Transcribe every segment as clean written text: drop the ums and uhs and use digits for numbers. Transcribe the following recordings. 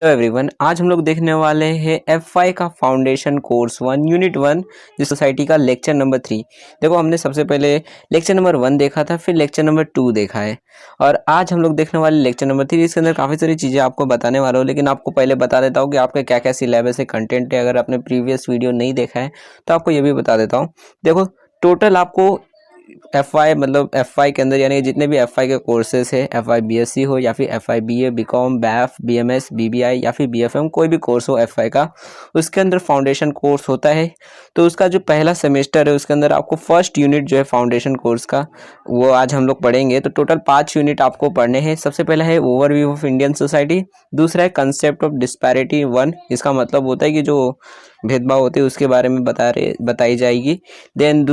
Hello everyone, आज हम लोग देखने वाले हैं F5 का फाउंडेशन कोर्स 1 यूनिट 1 जिस सोसाइटी का लेक्चर नंबर 3। देखो, हमने सबसे पहले लेक्चर नंबर 1 देखा था, फिर लेक्चर नंबर 2 देखा है और आज हम लोग देखने वाले लेक्चर नंबर 3। इसके अंदर काफ़ी सारी चीज़ें आपको बताने वाला हूँ, लेकिन आपको पहले बता देता हूँ कि आपका क्या क्या सिलेबस है, कंटेंट है। अगर आपने प्रीवियस वीडियो नहीं देखा है तो आपको ये भी बता देता हूँ। देखो, टोटल आपको F5 मतलब F5 के अंदर यानी जितने भी F5 के कोर्सेज है, F5 BSc हो या फिर F5 BA, BCom, BAF, BMS, BBI या फिर BFM, कोई भी कोर्स हो F5 का, उसके अंदर फाउंडेशन कोर्स होता है। तो उसका जो पहला सेमेस्टर है उसके अंदर आपको फर्स्ट यूनिट जो है फाउंडेशन कोर्स का, वो आज हम लोग पढ़ेंगे। तो टोटल 5 यूनिट आपको पढ़ने हैं। सबसे पहला है ओवरव्यू ऑफ इंडियन सोसाइटी, दूसरा है कंसेप्ट ऑफ डिस्पैरिटी 1, इसका मतलब होता है कि जो भेदभाव होते हैं उसके बारे में बताई जाएगी। देन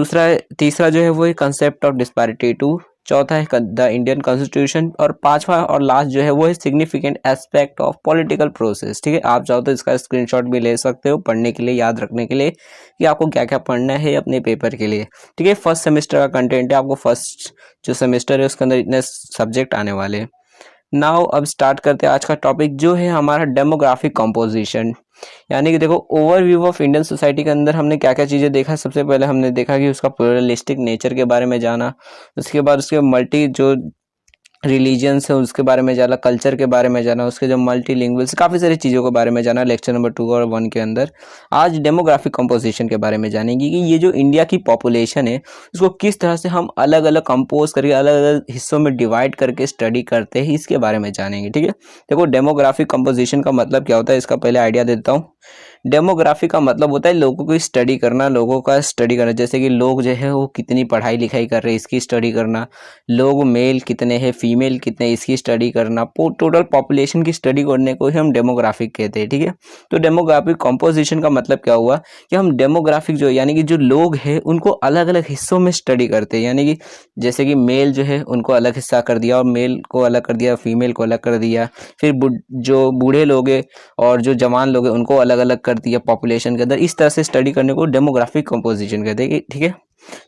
तीसरा जो है वो है कंसेप्ट ऑफ डिस्पैरिटी 2, चौथा है द इंडियन कॉन्स्टिट्यूशन और पांचवा और लास्ट जो है वो है significant aspect of political process. ठीक है, आप चाहो तो इसका स्क्रीनशॉट भी ले सकते हो पढ़ने के लिए, याद रखने के लिए कि आपको क्या क्या पढ़ना है अपने पेपर के लिए। ठीक है, फर्स्ट सेमेस्टर का कंटेंट है। आपको फर्स्ट जो सेमेस्टर है उसके अंदर इतने सब्जेक्ट आने वाले हैं। नाउ अब स्टार्ट करते हैं आज का टॉपिक जो है हमारा डेमोग्राफिक कंपोजिशन। यानी कि देखो, ओवरव्यू ऑफ इंडियन सोसाइटी के अंदर हमने क्या क्या चीज़ें देखा। सबसे पहले हमने देखा कि उसका प्लुरलिस्टिक नेचर के बारे में जाना, उसके बाद उसके मल्टी जो रिलीजियंस है उसके बारे में जाना, कल्चर के बारे में जाना, उसके जो मल्टीलिंगुअल्स, काफ़ी सारी चीज़ों के बारे में जाना लेक्चर नंबर 2 और 1 के अंदर। आज डेमोग्राफिक कंपोजिशन के बारे में जानेंगे कि ये जो इंडिया की पॉपुलेशन है उसको किस तरह से हम अलग अलग कंपोज करके अलग अलग हिस्सों में डिवाइड करके स्टडी करते हैं, इसके बारे में जानेंगे। ठीक है, देखो डेमोग्राफिक कंपोजिशन का मतलब क्या होता है इसका पहले आइडिया देता हूँ। डेमोग्राफी का मतलब होता है लोगों की स्टडी करना, लोगों का स्टडी करना, जैसे कि लोग जो है वो कितनी पढ़ाई लिखाई कर रहे हैं इसकी स्टडी करना, लोग मेल कितने हैं, फीमेल कितने, इसकी स्टडी करना, टोटल पॉपुलेशन की स्टडी करने को ही हम डेमोग्राफिक कहते हैं। ठीक है, तो डेमोग्राफिक कंपोजिशन का मतलब क्या हुआ कि हम डेमोग्राफिक जो यानी कि जो लोग हैं उनको अलग अलग हिस्सों में स्टडी करते हैं। यानी कि जैसे कि मेल जो है उनको अलग हिस्सा कर दिया और मेल को अलग कर दिया, फीमेल को अलग कर दिया, फिर जो बूढ़े लोग हैं और जो जवान लोग हैं उनको अलग अलग कर दिया पॉपुलेशन के अंदर। इस तरह से स्टडी करने को डेमोग्राफिक कंपोजिशन कहते हैं। ठीक है,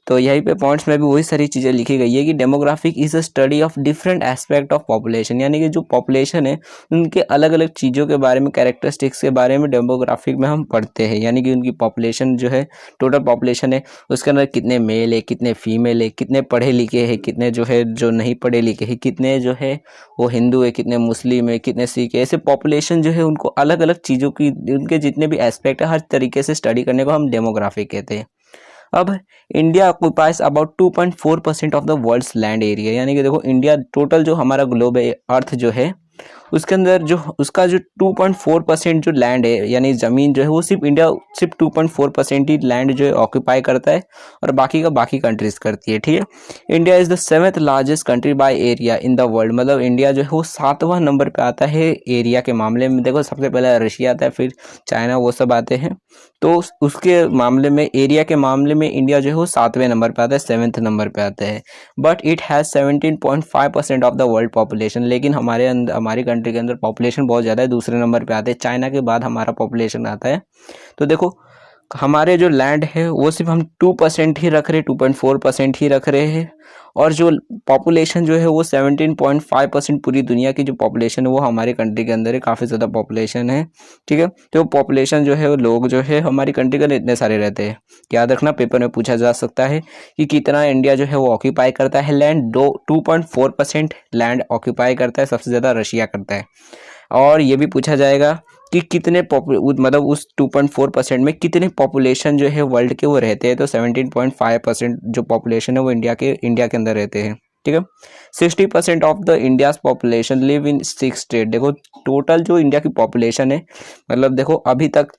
तो यहीं पे पॉइंट्स में भी वही सारी चीज़ें लिखी गई है कि demographic is a study of different aspect of population. यानी कि जो पॉपुलेशन है उनके अलग अलग चीज़ों के बारे में, कैरेक्टरिस्टिक्स के बारे में डेमोग्राफिक में हम पढ़ते हैं। यानी कि उनकी पॉपुलेशन जो है, टोटल पॉपुलेशन है, उसके अंदर कितने मेल है, कितने फीमेल है, कितने पढ़े लिखे हैं, कितने जो है जो नहीं पढ़े लिखे हैं, कितने जो है वो हिंदू है, कितने मुस्लिम है, कितने सिख है। ऐसे पॉपुलेशन जो है उनको अलग अलग चीज़ों की, उनके जितने भी एस्पेक्ट है हर तरीके से स्टडी करने को हम डेमोग्राफिक कहते हैं। अब India occupies about 2.4% of the world's land area. यानी कि देखो, इंडिया टोटल जो हमारा ग्लोब है, अर्थ जो है, उसके अंदर जो उसका जो 2.4% जो लैंड है यानी ज़मीन जो है वो सिर्फ 2.4% ही लैंड जो है ऑक्यूपाई करता है और बाकी का बाकी कंट्रीज करती है। ठीक है, India is the 7th largest country by area in the world. मतलब इंडिया जो है वो 7वां नंबर पे आता है एरिया के मामले में। देखो, सबसे पहले रशिया आता है, फिर चाइना, वो सब आते हैं। तो उसके मामले में, एरिया के मामले में इंडिया जो है वो 7वें नंबर पे आता है, 7th नंबर पे आता है। But it has 17.5% of the world population. लेकिन हमारी कंट्री के अंदर पॉपुलेशन बहुत ज़्यादा है, दूसरे नंबर पे आते हैं, चाइना के बाद हमारा पॉपुलेशन आता है। तो देखो, हमारे जो लैंड है वो सिर्फ हम 2% ही रख रहे हैं, 2.4% ही रख रहे हैं, और जो पॉपुलेशन जो है वो 17.5%, पूरी दुनिया की जो पॉपुलेशन है वो हमारी कंट्री के अंदर है, काफ़ी ज़्यादा पॉपुलेशन है। ठीक है, तो पॉपुलेशन जो है वो लोग जो है हमारी कंट्री के अंदर इतने सारे रहते हैं। याद रखना, पेपर में पूछा जा सकता है कि कितना इंडिया जो है वो ऑक्यूपाई करता है लैंड। 2.4% लैंड ऑक्यूपाई करता है, सबसे ज़्यादा रशिया करता है। और ये भी पूछा जाएगा कि कितने मतलब उस 2.4% में कितने पॉपुलेशन जो है वर्ल्ड के वो रहते हैं। तो 17.5% जो पॉपुलेशन है वो इंडिया के अंदर रहते हैं। ठीक है, 60% of the India's population live in 6 state. देखो, टोटल जो इंडिया की पॉपुलेशन है, मतलब देखो अभी तक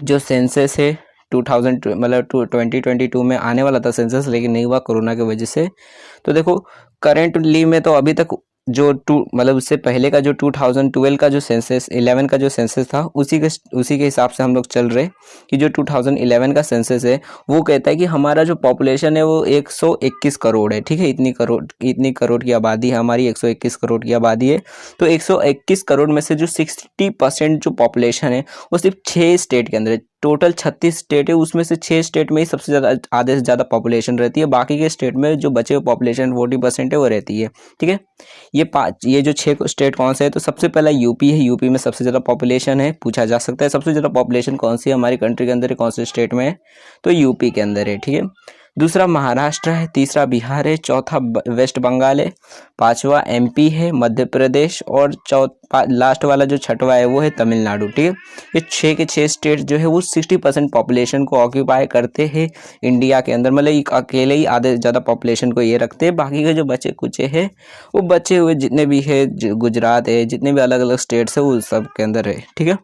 जो सेंसस है 2000 मतलब 2022 में आने वाला था सेंसस, लेकिन नहीं हुआ कोरोना की वजह से। तो देखो, करेंटली में तो अभी तक जो मतलब उससे पहले का जो 2012 का जो सेंसस, 11 का जो सेंसस था, उसी के हिसाब से हम लोग चल रहे कि जो 2011 का सेंसस है वो कहता है कि हमारा जो पॉपुलेशन है वो 121 करोड़ है। ठीक है, इतनी करोड़ की आबादी है हमारी, 121 करोड़ की आबादी है। तो 121 करोड़ में से जो 60% जो पॉपुलेशन है वो सिर्फ 6 स्टेट के अंदर है। टोटल 36 स्टेट है, उसमें से 6 स्टेट में ही सबसे ज़्यादा, आधे से ज़्यादा पॉपुलेशन रहती है। बाकी के स्टेट में जो बचे हुए पॉपुलेशन 40% है वो रहती है। ठीक है, ये जो 6 स्टेट कौन से है, तो सबसे पहला यूपी है। यूपी में सबसे ज़्यादा पॉपुलेशन है, पूछा जा सकता है सबसे ज़्यादा पॉपुलेशन कौन सी है हमारी कंट्री के अंदर है, कौन से स्टेट में है, तो यूपी के अंदर है, ठीक है। दूसरा महाराष्ट्र है, तीसरा बिहार है, चौथा वेस्ट बंगाल है, पांचवा एमपी है, मध्य प्रदेश, और लास्ट वाला जो छठवा है वो है तमिलनाडु, ठीक है। ये 6 के 6 स्टेट जो है वो 60% पॉपुलेशन को ऑक्यूपाई करते हैं इंडिया के अंदर, मतलब एक अकेले ही आधे ज़्यादा पॉपुलेशन को ये रखते हैं। बाकी के जो बचे कुचे हैं वो बचे हुए जितने भी है, गुजरात है, जितने भी अलग अलग स्टेट्स है वो सब के अंदर है, ठीक है।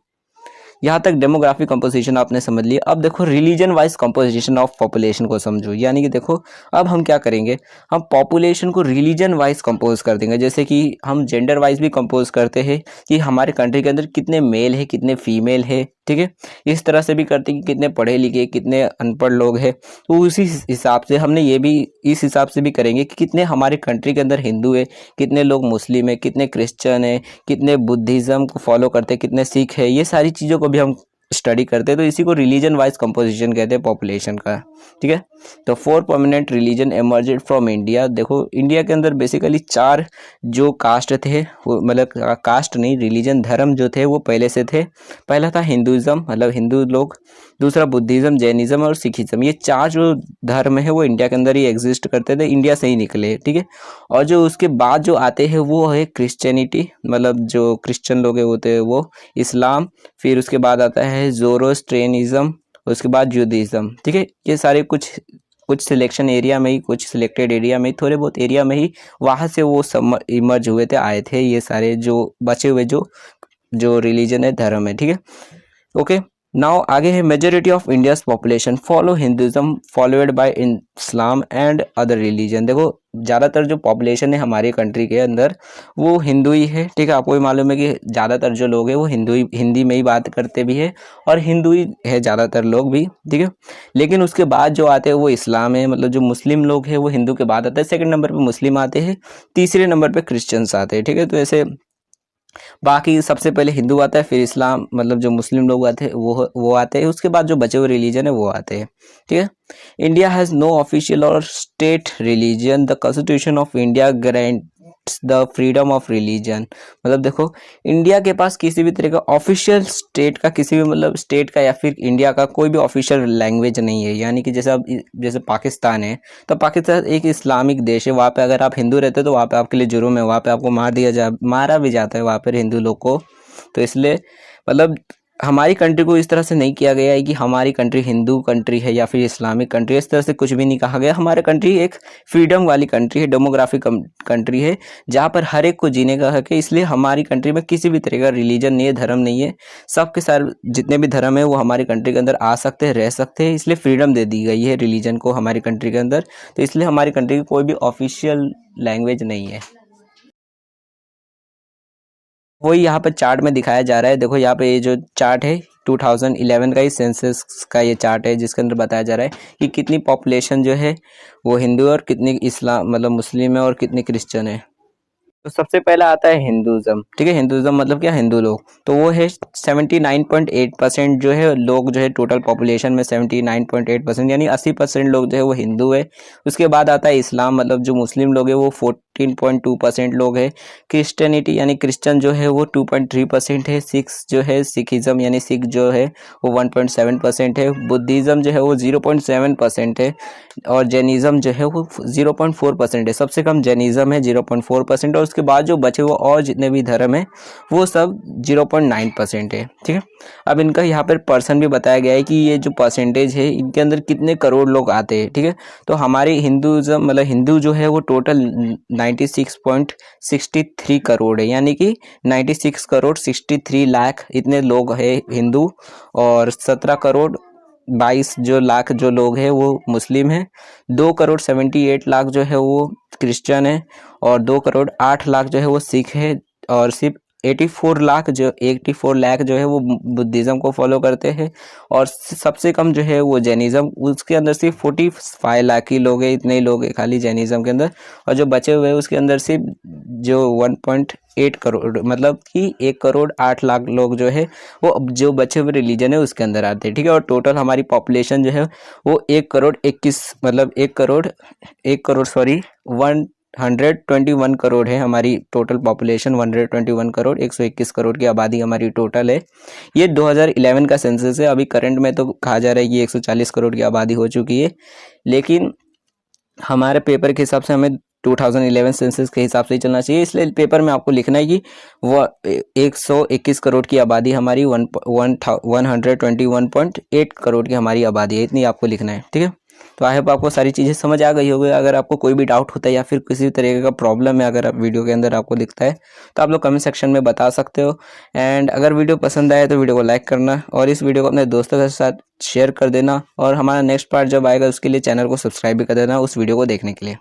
यहाँ तक डेमोग्राफिक कंपोजिशन आपने समझ लिया। अब देखो religion wise composition of population को समझो, यानी कि देखो अब हम क्या करेंगे, हम पॉपुलेशन को रिलीजन वाइज कंपोज कर देंगे। जैसे कि हम जेंडर वाइज भी कंपोज करते हैं कि हमारे कंट्री के अंदर कितने मेल है, कितने फीमेल है, ठीक है। इस तरह से भी करते हैं कि कितने पढ़े लिखे, कितने अनपढ़ लोग हैं, तो उसी हिसाब से हमने ये भी इस हिसाब से भी करेंगे कि कितने हमारे कंट्री के अंदर हिंदू है, कितने लोग मुस्लिम है, कितने क्रिश्चियन है, कितने बुद्धिज़्म को फॉलो करते हैं, कितने सिख है, ये सारी चीज़ों को भी हम स्टडी करते हैं। तो इसी को रिलीजन वाइज कंपोजिशन कहते हैं पॉपुलेशन का, ठीक है। तो 4 परमानेंट रिलीजन एमर्जेड फ्रॉम इंडिया। देखो इंडिया के अंदर बेसिकली 4 जो कास्ट थे, वो मतलब कास्ट नहीं, रिलीजन धर्म जो थे वो पहले से थे। पहला था हिंदुज़म, मतलब हिंदू लोग, दूसरा बुद्धिज़्म, जैनिज़्म और सिखिज़्म। ये 4 जो धर्म है वो इंडिया के अंदर ही एग्जिस्ट करते थे, इंडिया से ही निकले, ठीक है। और जो उसके बाद जो आते हैं वो है क्रिश्चियनिटी, मतलब जो क्रिश्चियन लोग होते हैं वो, इस्लाम, फिर उसके बाद आता है ज़ोरोस्ट्रियनिज़्म, उसके बाद जुदाइज़्म, ठीक है। ये सारे कुछ सिलेक्शन एरिया में ही, कुछ सिलेक्टेड एरिया में ही, थोड़े बहुत एरिया में ही वहाँ से वो सब इमर्ज हुए थे, आए थे ये सारे जो बचे हुए जो रिलीजन है, धर्म है, ठीक है। ओके, नाउ आगे है majority of India's population follow Hinduism followed by Islam and other religion. देखो ज़्यादातर जो पॉपुलेशन है हमारे कंट्री के अंदर वो हिंदू ही है, ठीक है। आपको भी मालूम है कि ज़्यादातर जो लोग हैं वो हिंदी में ही बात करते भी है, और हिंदू ही है ज़्यादातर लोग भी, ठीक है। लेकिन उसके बाद जो आते हैं वो इस्लाम है, मतलब जो मुस्लिम लोग हैं वो हिंदू के बाद आते हैं, सेकंड नंबर पे मुस्लिम आते हैं, तीसरे नंबर पे क्रिश्चियंस आते हैं, ठीक है। तो ऐसे बाकी सबसे पहले हिंदू आता है, फिर इस्लाम, मतलब जो मुस्लिम लोग आते हैं वो आते हैं, उसके बाद जो बचे हुए रिलीजन है वो आते हैं, ठीक है। इंडिया हैज़ नो ऑफिशियल और state religion, the constitution of India grants the freedom of religion. मतलब देखो इंडिया के पास किसी भी तरह का ऑफिशियल स्टेट का, किसी भी मतलब स्टेट का या फिर इंडिया का कोई भी ऑफिशियल लैंग्वेज नहीं है। यानी कि जैसे अब जैसे पाकिस्तान है, तो पाकिस्तान एक इस्लामिक देश है, वहाँ पे अगर आप हिंदू रहते हो तो वहाँ पे आपके लिए जुर्म है, वहाँ पे आपको मारा भी जाता है वहाँ पर हिंदू लोग को। तो इसलिए मतलब हमारी कंट्री को इस तरह से नहीं किया गया है कि हमारी कंट्री हिंदू कंट्री है या फिर इस्लामिक कंट्री है, इस तरह से कुछ भी नहीं कहा गया। हमारी कंट्री एक फ्रीडम वाली कंट्री है, डेमोग्राफिक कंट्री है, जहाँ पर हर एक को जीने का हक है। इसलिए हमारी कंट्री में किसी भी तरह का रिलीजन नहीं है, धर्म नहीं है, सबके सारे जितने भी धर्म है वो हमारी कंट्री के अंदर आ सकते हैं, रह सकते हैं। इसलिए फ्रीडम दे दी गई है रिलीजन को हमारी कंट्री के अंदर। तो इसलिए हमारी कंट्री की कोई भी ऑफिशियल लैंग्वेज नहीं है। वही यहाँ पर चार्ट में दिखाया जा रहा है। देखो यहाँ पे ये जो चार्ट है 2011 का ही सेंसस का ये चार्ट है, जिसके अंदर बताया जा रहा है कि कितनी पॉपुलेशन जो है वो हिंदू और कितनी इस्लाम मतलब मुस्लिम है और कितनी क्रिश्चियन है। तो सबसे पहला आता है हिंदुज़म, ठीक है। हिंदुज़म मतलब क्या, हिंदू लोग, तो वो है 79.8% जो है लोग जो है टोटल पॉपुलेशन में 79.8%, यानी 80% लोग जो है वो हिंदू है। उसके बाद आता है इस्लाम, मतलब जो मुस्लिम लोग है वो 14.2% लोग है। क्रिश्चियनिटी यानी क्रिश्चियन जो है वो 2.3% है। सिक्स जो है सिखिज़म यानी सिख जो है वो 1.7% है। बुद्धिज़्म जो है वो 0.7% है, और जैनिज़्म जो है वो 0.4% है। सबसे कम जैनिज़्म है 0.4%, और उसके बाद जो बचे वो और जितने भी धर्म है वो सब 0.9% है, ठीक है। अब इनका यहाँ पर पर्सन भी बताया गया है कि ये जो परसेंटेज है इनके अंदर कितने करोड़ लोग आते हैं, ठीक है। तो हमारे हिंदुज़म मतलब हिंदू जो है वो टोटल 96.63 करोड़ है, यानी कि 96 करोड़ 63 लाख इतने लोग हैं हिंदू, और 17 करोड़ 22 जो लाख जो लोग हैं वो मुस्लिम हैं, 2 करोड़ 78 लाख जो है वो क्रिश्चियन है, और 2 करोड़ 8 लाख जो है वो सिख है, और सिर्फ 84 लाख जो है वो बुद्धिज़्म को फॉलो करते हैं, और सबसे कम जो है वो जैनिज़्म, उसके अंदर सिर्फ 45 लाख ही लोग हैं, इतने ही लोग हैं खाली जैनिज़्म के अंदर। और जो बचे हुए हैं उसके अंदर सिर्फ जो 1.8 करोड़ मतलब कि 1 करोड़ 8 लाख लोग जो है वो जो बचे हुए रिलीजन है उसके अंदर आते हैं, ठीक है। और टोटल हमारी पॉपुलेशन जो है वो 1 करोड़ 21 मतलब 1 करोड़ सॉरी 1 121 करोड़ है हमारी टोटल पॉपुलेशन। 121 करोड़ 121 करोड़ की आबादी हमारी टोटल है। ये 2011 का सेंसस है। अभी करंट में तो कहा जा रहा है कि 140 करोड़ की आबादी हो चुकी है, लेकिन हमारे पेपर के हिसाब से हमें 2011 सेंसस के हिसाब से ही चलना चाहिए। इसलिए पेपर में आपको लिखना है कि वह 121 करोड़ की आबादी हमारी 121.8 करोड़ की हमारी आबादी है, इतनी आपको लिखना है। ठीक है, तो आई होप आपको सारी चीज़ें समझ आ गई होगी। अगर आपको कोई भी डाउट होता है या फिर किसी भी तरीके का प्रॉब्लम है अगर आप वीडियो के अंदर आपको दिखता है तो आप लोग कमेंट सेक्शन में बता सकते हो। एंड अगर वीडियो पसंद आए तो वीडियो को लाइक करना और इस वीडियो को अपने दोस्तों के साथ शेयर कर देना, और हमारा नेक्स्ट पार्ट जब आएगा उसके लिए चैनल को सब्सक्राइब भी कर देना उस वीडियो को देखने के लिए।